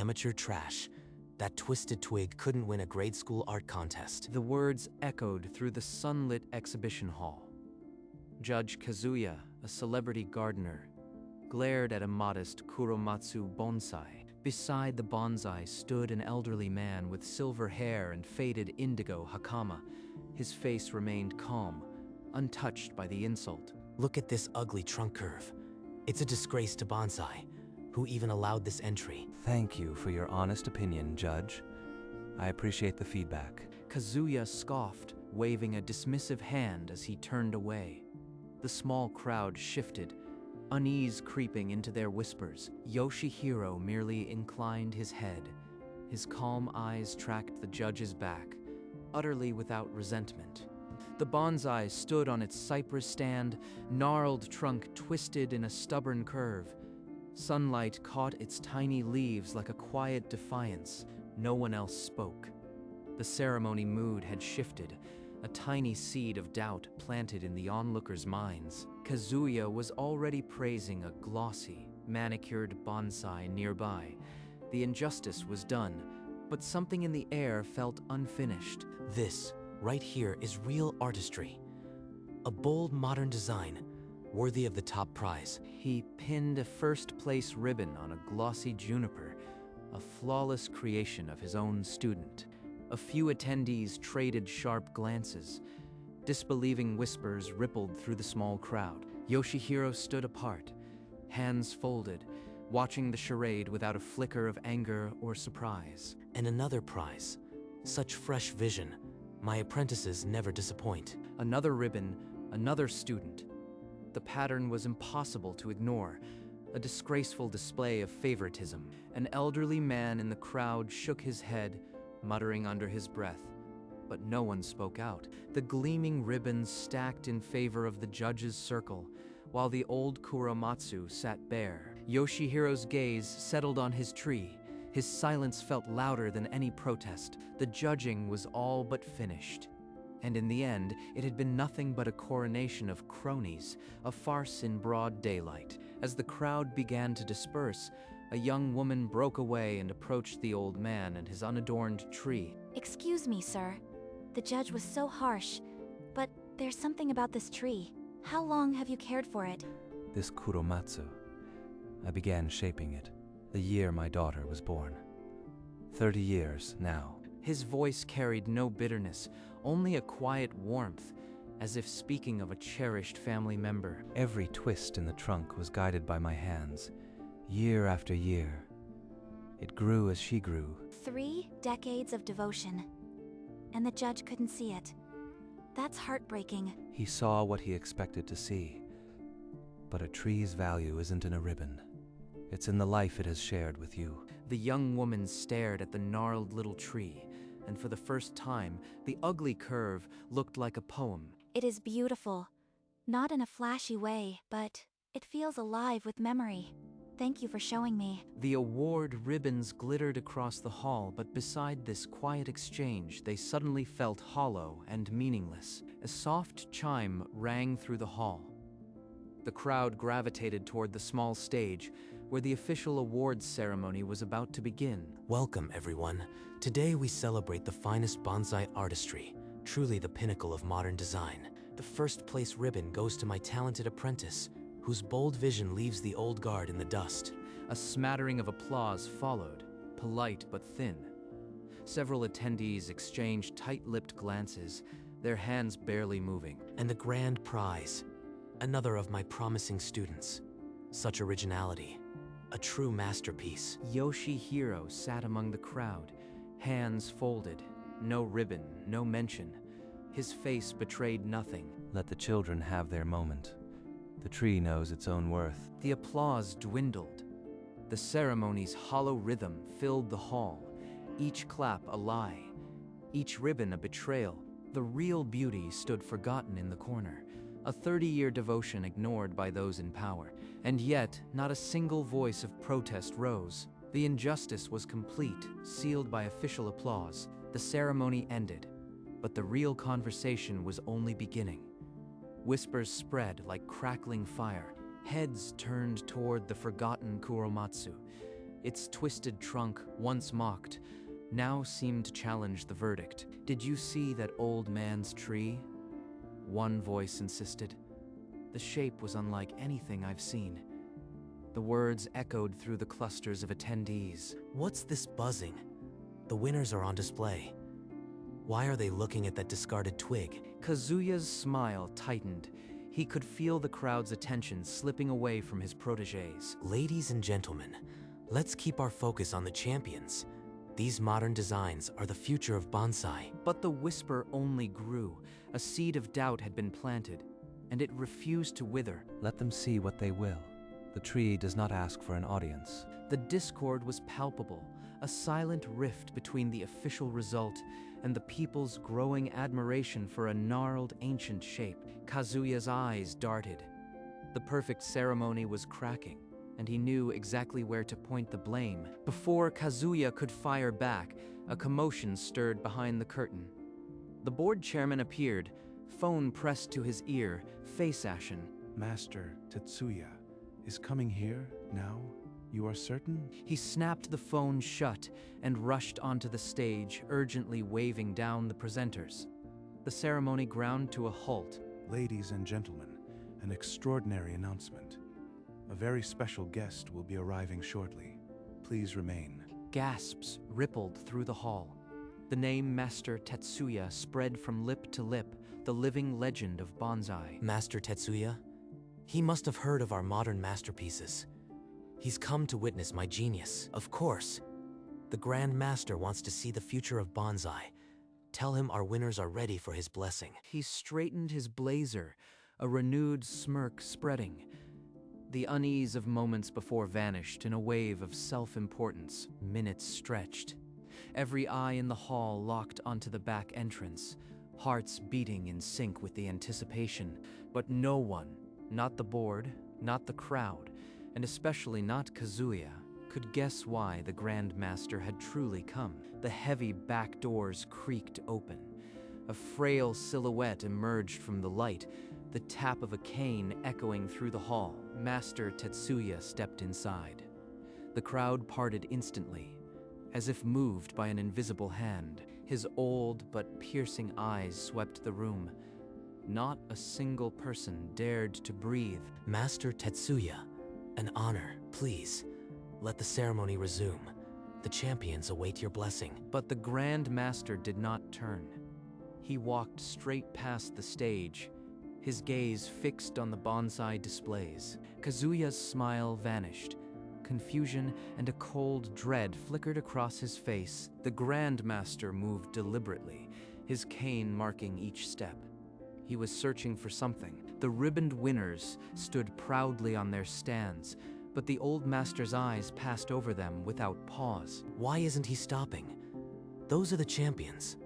amateur trash. That twisted twig couldn't win a grade school art contest. The words echoed through the sunlit exhibition hall. Judge Kazuya, a celebrity gardener, glared at a modest Kuromatsu bonsai. Beside the bonsai stood an elderly man with silver hair and faded indigo hakama. His face remained calm, untouched by the insult. Look at this ugly trunk curve. It's a disgrace to bonsai. Who even allowed this entry? Thank you for your honest opinion, Judge. I appreciate the feedback. Kazuya scoffed, waving a dismissive hand as he turned away. The small crowd shifted, unease creeping into their whispers. Yoshihiro merely inclined his head. His calm eyes tracked the judge's back, utterly without resentment. The bonsai stood on its cypress stand, gnarled trunk twisted in a stubborn curve. Sunlight caught its tiny leaves like a quiet defiance. No one else spoke. The ceremony mood had shifted, a tiny seed of doubt planted in the onlookers' minds. Kazuya was already praising a glossy, manicured bonsai nearby. The injustice was done, but something in the air felt unfinished. This, right here, is real artistry. A bold modern design, worthy of the top prize. He pinned a first-place ribbon on a glossy juniper, a flawless creation of his own student. A few attendees traded sharp glances. Disbelieving whispers rippled through the small crowd. Yoshihiro stood apart, hands folded, watching the charade without a flicker of anger or surprise. And another prize. Such fresh vision. My apprentices never disappoint. Another ribbon, another student. The pattern was impossible to ignore, a disgraceful display of favoritism. An elderly man in the crowd shook his head, muttering under his breath, but no one spoke out. The gleaming ribbons stacked in favor of the judge's circle, while the old Kuromatsu sat bare. Yoshihiro's gaze settled on his tree. His silence felt louder than any protest. The judging was all but finished. And in the end, it had been nothing but a coronation of cronies, a farce in broad daylight. As the crowd began to disperse, a young woman broke away and approached the old man and his unadorned tree. Excuse me, sir. The judge was so harsh, but there's something about this tree. How long have you cared for it? This Kuromatsu. I began shaping it the year my daughter was born. 30 years now. His voice carried no bitterness, only a quiet warmth, as if speaking of a cherished family member. Every twist in the trunk was guided by my hands, year after year. It grew as she grew. 3 decades of devotion. And the judge couldn't see it. That's heartbreaking. He saw what he expected to see. But a tree's value isn't in a ribbon. It's in the life it has shared with you. The young woman stared at the gnarled little tree, and for the first time, the ugly curve looked like a poem. It is beautiful. Not in a flashy way, but it feels alive with memory. Thank you for showing me. The award ribbons glittered across the hall, but beside this quiet exchange, they suddenly felt hollow and meaningless. A soft chime rang through the hall. The crowd gravitated toward the small stage, where the official awards ceremony was about to begin. Welcome, everyone. Today we celebrate the finest bonsai artistry, truly the pinnacle of modern design. The first place ribbon goes to my talented apprentice, whose bold vision leaves the old guard in the dust. A smattering of applause followed, polite but thin. Several attendees exchanged tight-lipped glances, their hands barely moving. And the grand prize, another of my promising students. Such originality, a true masterpiece. Yoshihiro sat among the crowd, hands folded, no ribbon, no mention. His face betrayed nothing. Let the children have their moment. The tree knows its own worth. The applause dwindled. The ceremony's hollow rhythm filled the hall, each clap a lie, each ribbon a betrayal. The real beauty stood forgotten in the corner, a 30-year devotion ignored by those in power. And yet, not a single voice of protest rose. The injustice was complete, sealed by official applause. The ceremony ended, but the real conversation was only beginning. Whispers spread like crackling fire. Heads turned toward the forgotten Kuromatsu. Its twisted trunk, once mocked, now seemed to challenge the verdict. "Did you see that old man's tree?" One voice insisted. The shape was unlike anything I've seen. The words echoed through the clusters of attendees. What's this buzzing? The winners are on display. Why are they looking at that discarded twig? Kazuya's smile tightened. He could feel the crowd's attention slipping away from his protégés. Ladies and gentlemen, let's keep our focus on the champions. These modern designs are the future of bonsai. But the whisper only grew. A seed of doubt had been planted, and it refused to wither. Let them see what they will. The tree does not ask for an audience. The discord was palpable, a silent rift between the official result and the people's growing admiration for a gnarled ancient shape. Kazuya's eyes darted. The perfect ceremony was cracking, and he knew exactly where to point the blame. Before Kazuya could fire back, a commotion stirred behind the curtain. The board chairman appeared, phone pressed to his ear, face ashen. Master Tetsuya is coming here now? You are certain? He snapped the phone shut and rushed onto the stage, urgently waving down the presenters. The ceremony ground to a halt. Ladies and gentlemen, an extraordinary announcement. A very special guest will be arriving shortly. Please remain. Gasps rippled through the hall. The name Master Tetsuya spread from lip to lip, the living legend of bonsai. Master Tetsuya? He must have heard of our modern masterpieces. He's come to witness my genius. Of course. The Grand Master wants to see the future of bonsai. Tell him our winners are ready for his blessing. He straightened his blazer, a renewed smirk spreading. The unease of moments before vanished in a wave of self-importance. Minutes stretched. Every eye in the hall locked onto the back entrance, hearts beating in sync with the anticipation. But no one, not the board, not the crowd, and especially not Kazuya, could guess why the Grand Master had truly come. The heavy back doors creaked open. A frail silhouette emerged from the light, the tap of a cane echoing through the hall. Master Tetsuya stepped inside. The crowd parted instantly, as if moved by an invisible hand. His old but piercing eyes swept the room. Not a single person dared to breathe. Master Tetsuya, an honor, please. Let the ceremony resume. The champions await your blessing. But the Grand Master did not turn. He walked straight past the stage, his gaze fixed on the bonsai displays. Kazuya's smile vanished. Confusion and a cold dread flickered across his face. The Grand Master moved deliberately, his cane marking each step. He was searching for something. The ribboned winners stood proudly on their stands, but the old master's eyes passed over them without pause. Why isn't he stopping? Those are the champions.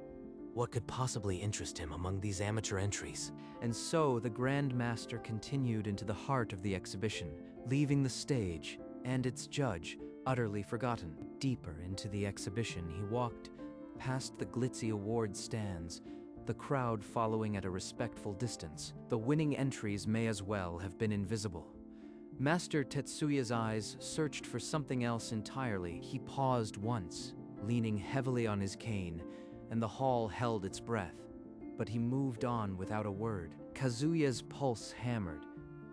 What could possibly interest him among these amateur entries? And so the Grand Master continued into the heart of the exhibition, leaving the stage and its judge utterly forgotten. Deeper into the exhibition he walked, past the glitzy award stands, the crowd following at a respectful distance. The winning entries may as well have been invisible. Master Tetsuya's eyes searched for something else entirely. He paused once, leaning heavily on his cane, and the hall held its breath. But he moved on without a word. Kazuya's pulse hammered.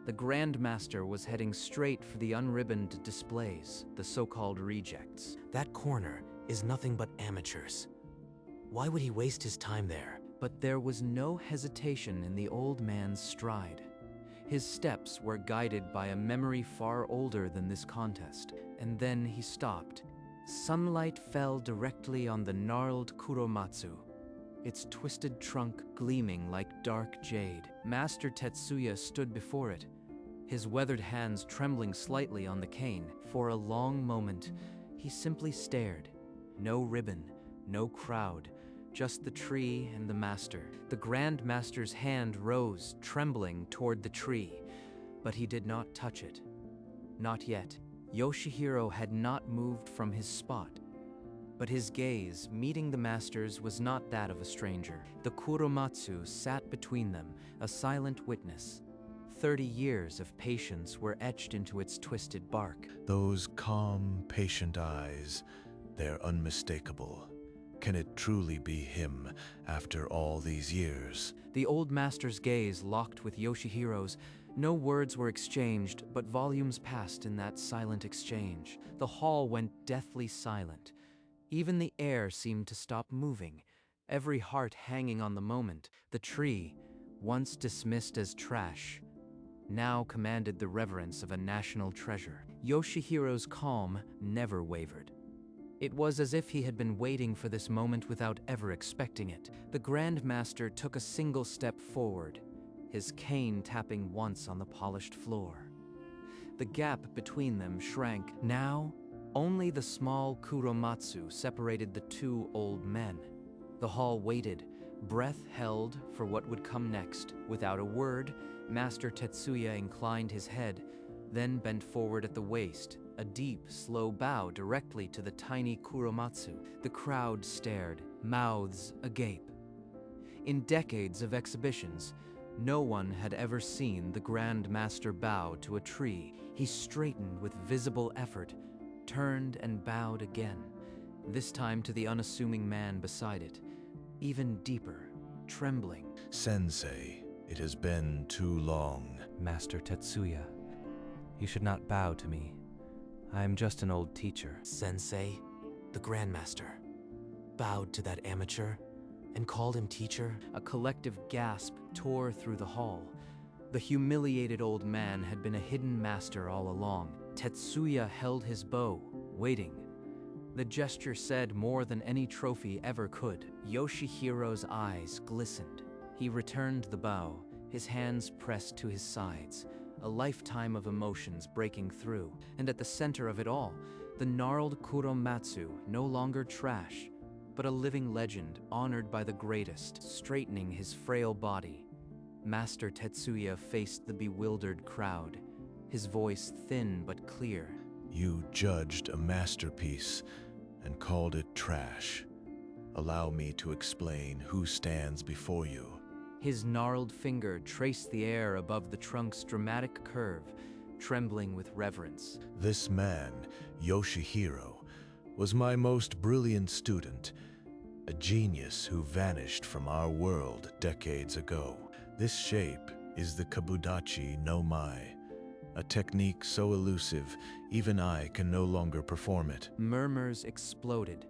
The Grand Master was heading straight for the unribboned displays, the so-called rejects. That corner is nothing but amateurs. Why would he waste his time there? But there was no hesitation in the old man's stride. His steps were guided by a memory far older than this contest. And then he stopped. Sunlight fell directly on the gnarled kuromatsu, its twisted trunk gleaming like dark jade. Master Tetsuya stood before it, his weathered hands trembling slightly on the cane. For a long moment, he simply stared. No ribbon, no crowd, just the tree and the master. The Grand Master's hand rose, trembling toward the tree, but he did not touch it. Not yet. Yoshihiro had not moved from his spot, but his gaze, meeting the master's, was not that of a stranger. The kuromatsu sat between them, a silent witness. 30 years of patience were etched into its twisted bark. Those calm, patient eyes, they're unmistakable. Can it truly be him after all these years? The old master's gaze locked with Yoshihiro's. No words were exchanged, but volumes passed in that silent exchange. The hall went deathly silent. Even the air seemed to stop moving, every heart hanging on the moment. The tree, once dismissed as trash, now commanded the reverence of a national treasure. Yoshihiro's calm never wavered. It was as if he had been waiting for this moment without ever expecting it. The Grand Master took a single step forward, his cane tapping once on the polished floor. The gap between them shrank. Now, only the small kuromatsu separated the two old men. The hall waited, breath held for what would come next. Without a word, Master Tetsuya inclined his head, then bent forward at the waist, a deep, slow bow directly to the tiny kuromatsu. The crowd stared, mouths agape. In decades of exhibitions, no one had ever seen the Grand Master bow to a tree. He straightened with visible effort, turned and bowed again, this time to the unassuming man beside it, even deeper, trembling. Sensei, it has been too long. Master Tetsuya, you should not bow to me. I am just an old teacher. Sensei, the Grandmaster, bowed to that amateur and called him teacher. A collective gasp tore through the hall. The humiliated old man had been a hidden master all along. Tetsuya held his bow, waiting. The gesture said more than any trophy ever could. Yoshihiro's eyes glistened. He returned the bow, his hands pressed to his sides, a lifetime of emotions breaking through. And at the center of it all, the gnarled kuromatsu, no longer trash, but a living legend honored by the greatest, straightening his frail body. Master Tetsuya faced the bewildered crowd, his voice thin but clear. You judged a masterpiece and called it trash. Allow me to explain who stands before you. His gnarled finger traced the air above the trunk's dramatic curve, trembling with reverence. This man, Yoshihiro, was my most brilliant student, a genius who vanished from our world decades ago. This shape is the Kabudachi no Mai, a technique so elusive, even I can no longer perform it. Murmurs exploded.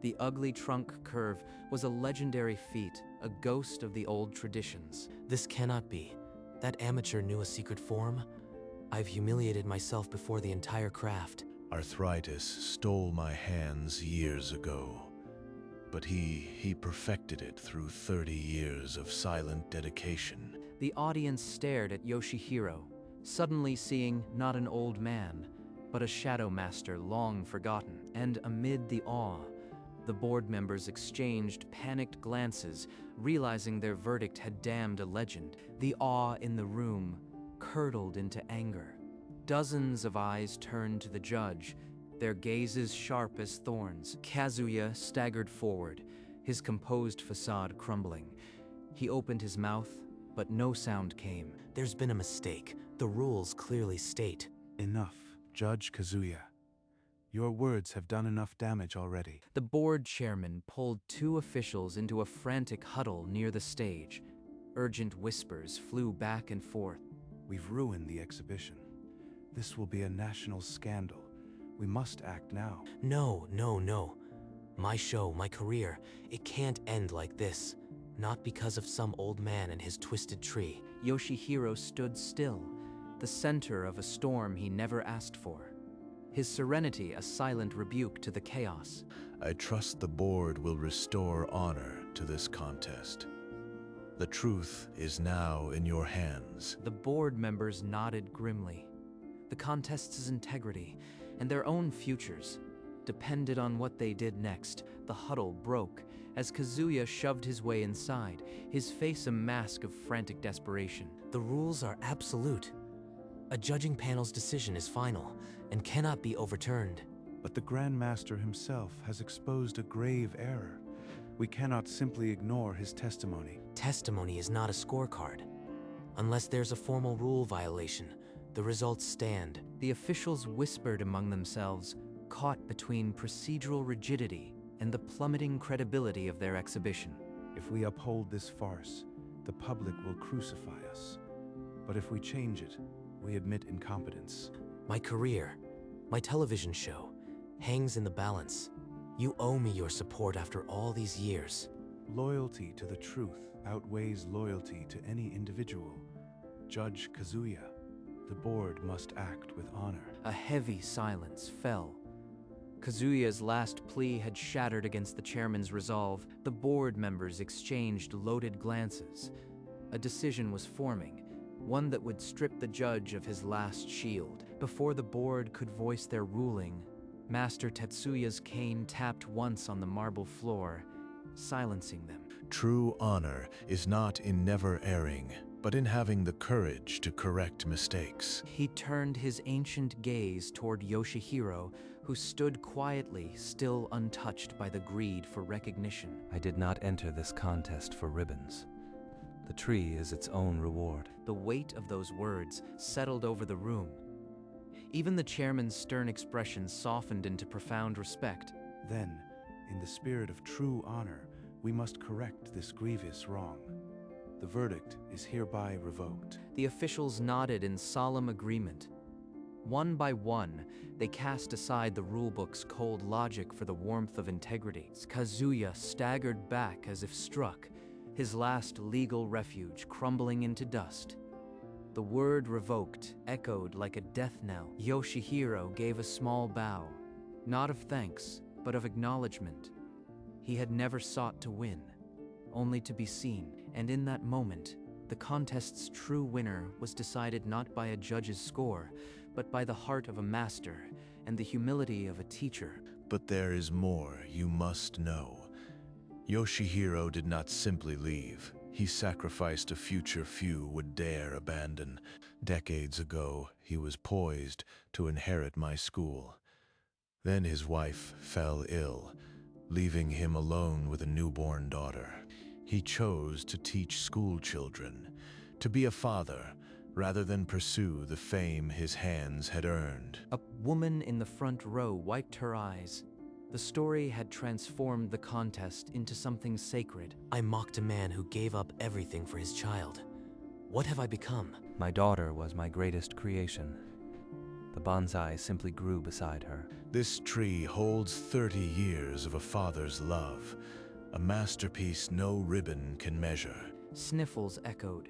The ugly trunk curve was a legendary feat, a ghost of the old traditions. This cannot be. That amateur knew a secret form. I've humiliated myself before the entire craft. Arthritis stole my hands years ago, but he perfected it through 30 years of silent dedication. The audience stared at Yoshihiro, suddenly seeing not an old man, but a shadow master long forgotten. And amid the awe, the board members exchanged panicked glances, realizing their verdict had damned a legend. The awe in the room curdled into anger. Dozens of eyes turned to the judge, their gazes sharp as thorns. Kazuya staggered forward, his composed facade crumbling. He opened his mouth, but no sound came. There's been a mistake. The rules clearly state. Enough, Judge Kazuya. Your words have done enough damage already. The board chairman pulled two officials into a frantic huddle near the stage. Urgent whispers flew back and forth. We've ruined the exhibition. This will be a national scandal. We must act now. No. My show, my career, it can't end like this. Not because of some old man and his twisted tree. Yoshihiro stood still, the center of a storm he never asked for. His serenity a silent rebuke to the chaos. I trust the board will restore honor to this contest. The truth is now in your hands. The board members nodded grimly. The contest's integrity and their own futures depended on what they did next. The huddle broke as Kazuya shoved his way inside, his face a mask of frantic desperation. The rules are absolute. A judging panel's decision is final and cannot be overturned. But the Grand Master himself has exposed a grave error. We cannot simply ignore his testimony. Testimony is not a scorecard. Unless there's a formal rule violation, the results stand. The officials whispered among themselves, caught between procedural rigidity and the plummeting credibility of their exhibition. If we uphold this farce, the public will crucify us. But if we change it, we admit incompetence. My career, my television show, hangs in the balance. You owe me your support after all these years. Loyalty to the truth outweighs loyalty to any individual. Judge Kazuya, the board must act with honor. A heavy silence fell. Kazuya's last plea had shattered against the chairman's resolve. The board members exchanged loaded glances. A decision was forming, one that would strip the judge of his last shield. Before the board could voice their ruling, Master Tetsuya's cane tapped once on the marble floor, silencing them. True honor is not in never erring, but in having the courage to correct mistakes. He turned his ancient gaze toward Yoshihiro, who stood quietly, still untouched by the greed for recognition. I did not enter this contest for ribbons. The tree is its own reward. The weight of those words settled over the room. Even the chairman's stern expression softened into profound respect. Then, in the spirit of true honor, we must correct this grievous wrong. The verdict is hereby revoked. The officials nodded in solemn agreement. One by one, they cast aside the rulebook's cold logic for the warmth of integrity. Kazuya staggered back as if struck, his last legal refuge crumbling into dust. The word revoked echoed like a death knell. Yoshihiro gave a small bow, not of thanks, but of acknowledgement. He had never sought to win, only to be seen, and in that moment, the contest's true winner was decided not by a judge's score, but by the heart of a master and the humility of a teacher. But there is more you must know. Yoshihiro did not simply leave. He sacrificed a future few would dare abandon. Decades ago, he was poised to inherit my school. Then his wife fell ill, leaving him alone with a newborn daughter. He chose to teach school children, to be a father, rather than pursue the fame his hands had earned. A woman in the front row wiped her eyes. The story had transformed the contest into something sacred. I mocked a man who gave up everything for his child. What have I become? My daughter was my greatest creation. The bonsai simply grew beside her. This tree holds 30 years of a father's love, a masterpiece no ribbon can measure. Sniffles echoed.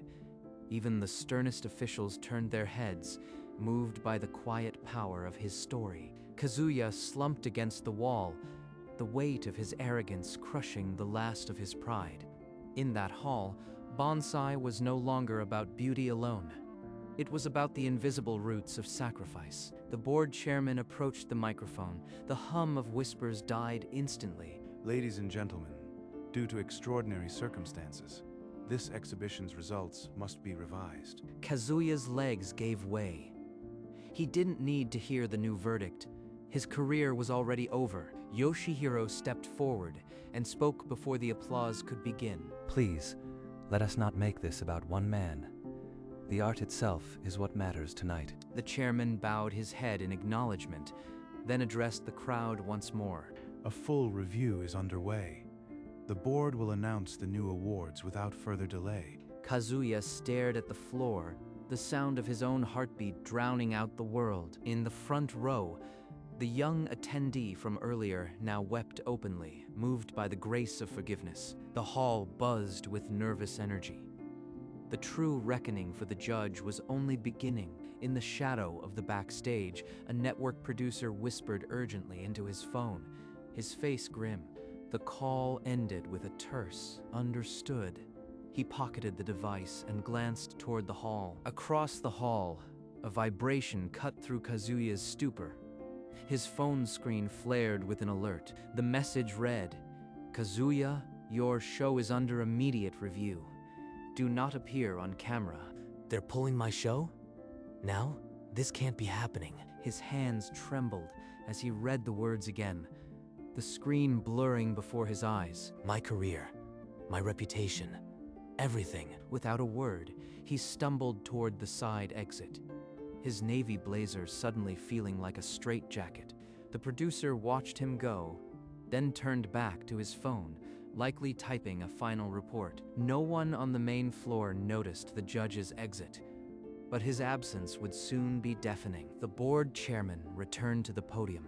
Even the sternest officials turned their heads, moved by the quiet power of his story. Kazuya slumped against the wall, the weight of his arrogance crushing the last of his pride. In that hall, bonsai was no longer about beauty alone. It was about the invisible roots of sacrifice. The board chairman approached the microphone. The hum of whispers died instantly. Ladies and gentlemen, due to extraordinary circumstances, this exhibition's results must be revised. Kazuya's legs gave way. He didn't need to hear the new verdict. His career was already over. Yoshihiro stepped forward and spoke before the applause could begin. Please, let us not make this about one man. The art itself is what matters tonight. The chairman bowed his head in acknowledgement, then addressed the crowd once more. A full review is underway. The board will announce the new awards without further delay. Kazuya stared at the floor, the sound of his own heartbeat drowning out the world. In the front row, the young attendee from earlier now wept openly, moved by the grace of forgiveness. The hall buzzed with nervous energy. The true reckoning for the judge was only beginning. In the shadow of the backstage, a network producer whispered urgently into his phone, his face grim. The call ended with a terse, "Understood." He pocketed the device and glanced toward the hall. Across the hall, a vibration cut through Kazuya's stupor. His phone screen flared with an alert. The message read, "Kazuya, your show is under immediate review. Do not appear on camera." They're pulling my show? Now? This can't be happening. His hands trembled as he read the words again, the screen blurring before his eyes. My career, my reputation, everything. Without a word, he stumbled toward the side exit, his navy blazer suddenly feeling like a straitjacket. The producer watched him go, then turned back to his phone, likely typing a final report. No one on the main floor noticed the judge's exit, but his absence would soon be deafening. The board chairman returned to the podium,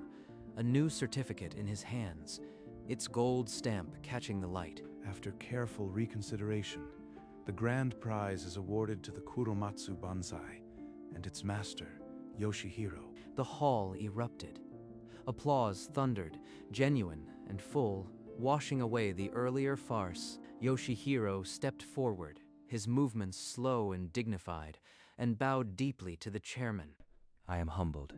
a new certificate in his hands, its gold stamp catching the light. After careful reconsideration, the grand prize is awarded to the Kuromatsu Bonsai and its master, Yoshihiro. The hall erupted. Applause thundered, genuine and full, washing away the earlier farce. Yoshihiro stepped forward, his movements slow and dignified, and bowed deeply to the chairman. I am humbled.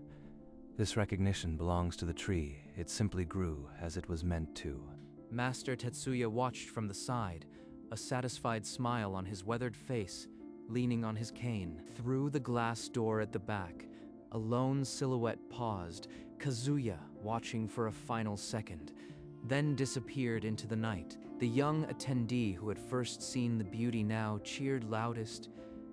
This recognition belongs to the tree. It simply grew as it was meant to. Master Tetsuya watched from the side, a satisfied smile on his weathered face, leaning on his cane. Through the glass door at the back, a lone silhouette paused, Kazuya watching for a final second, then disappeared into the night. The young attendee who had first seen the beauty now cheered loudest,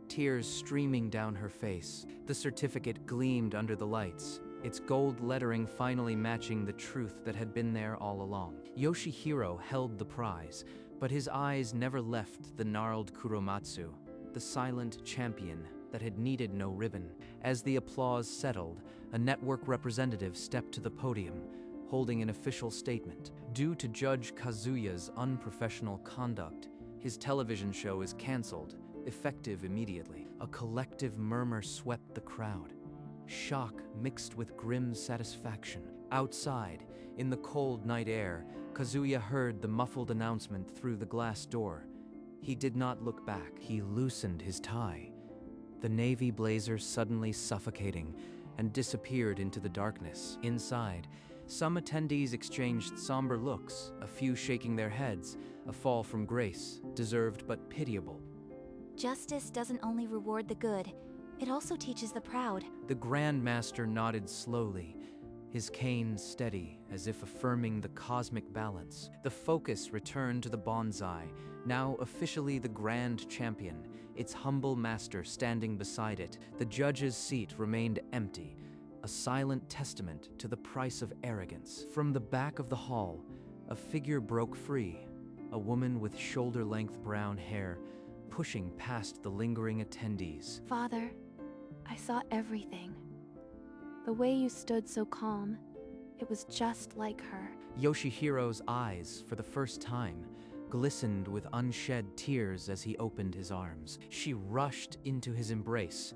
tears streaming down her face. The certificate gleamed under the lights, its gold lettering finally matching the truth that had been there all along. Yoshihiro held the prize, but his eyes never left the gnarled Kuromatsu, the silent champion that had needed no ribbon. As the applause settled, a network representative stepped to the podium, holding an official statement. Due to Judge Kazuya's unprofessional conduct, his television show is canceled, effective immediately. A collective murmur swept the crowd, shock mixed with grim satisfaction. Outside, in the cold night air, Kazuya heard the muffled announcement through the glass door. He did not look back. He loosened his tie, the navy blazer suddenly suffocating, and disappeared into the darkness. Inside, some attendees exchanged somber looks, a few shaking their heads, a fall from grace, deserved but pitiable. Justice doesn't only reward the good, it also teaches the proud. The Grand Master nodded slowly, his cane steady, as if affirming the cosmic balance. The focus returned to the bonsai, now officially the grand champion, its humble master standing beside it. The judge's seat remained empty, a silent testament to the price of arrogance. From the back of the hall, a figure broke free, a woman with shoulder-length brown hair, pushing past the lingering attendees. Father, I saw everything. The way you stood so calm, it was just like her. Yoshihiro's eyes, for the first time, glistened with unshed tears as he opened his arms. She rushed into his embrace,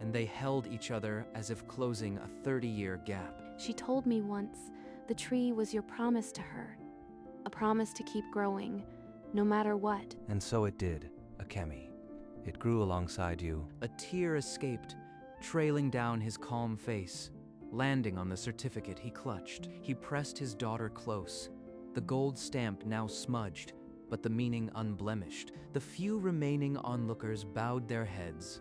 and they held each other as if closing a 30-year gap. She told me once the tree was your promise to her, a promise to keep growing, no matter what. And so it did, Akemi. It grew alongside you. A tear escaped, trailing down his calm face, landing on the certificate he clutched. He pressed his daughter close, the gold stamp now smudged, but the meaning unblemished. The few remaining onlookers bowed their heads,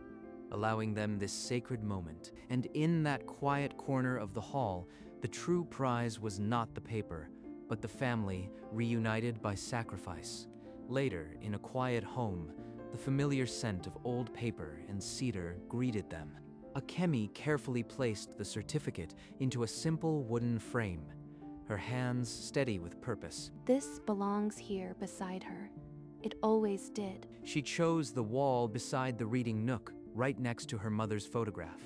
allowing them this sacred moment. And in that quiet corner of the hall, the true prize was not the paper, but the family reunited by sacrifice. Later, in a quiet home, the familiar scent of old paper and cedar greeted them. Akemi carefully placed the certificate into a simple wooden frame, her hands steady with purpose. This belongs here beside her. It always did. She chose the wall beside the reading nook, right next to her mother's photograph.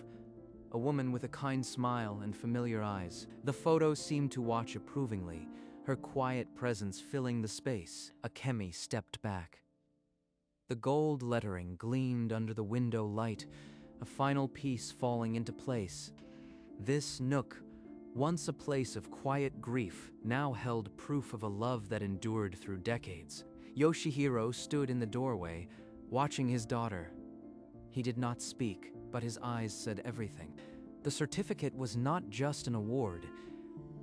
A woman with a kind smile and familiar eyes. The photo seemed to watch approvingly, her quiet presence filling the space. Akemi stepped back. The gold lettering gleamed under the window light, a final piece falling into place. This nook, once a place of quiet grief, now held proof of a love that endured through decades. Yoshihiro stood in the doorway, watching his daughter. He did not speak, but his eyes said everything. The certificate was not just an award.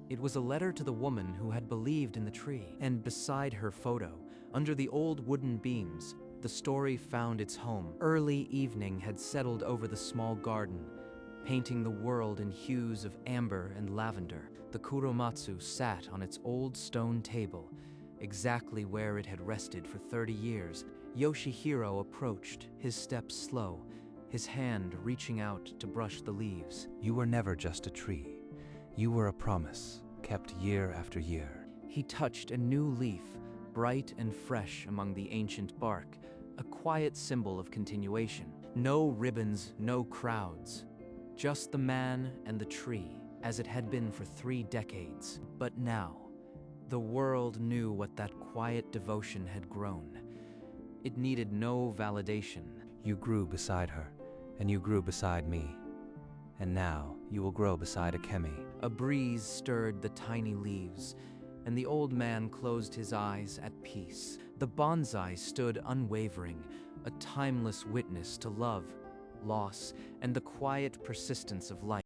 It was a letter to the woman who had believed in the tree. And beside her photo, under the old wooden beams, the story found its home. Early evening had settled over the small garden, painting the world in hues of amber and lavender. The Kuromatsu sat on its old stone table, exactly where it had rested for 30 years. Yoshihiro approached, his steps slow, his hand reaching out to brush the leaves. You were never just a tree. You were a promise, kept year after year. He touched a new leaf, bright and fresh among the ancient bark, a quiet symbol of continuation. No ribbons, no crowds. Just the man and the tree, as it had been for 3 decades. But now, the world knew what that quiet devotion had grown. It needed no validation. You grew beside her, and you grew beside me. And now you will grow beside Akemi. A breeze stirred the tiny leaves, and the old man closed his eyes at peace. The bonsai stood unwavering, a timeless witness to love, loss, and the quiet persistence of life.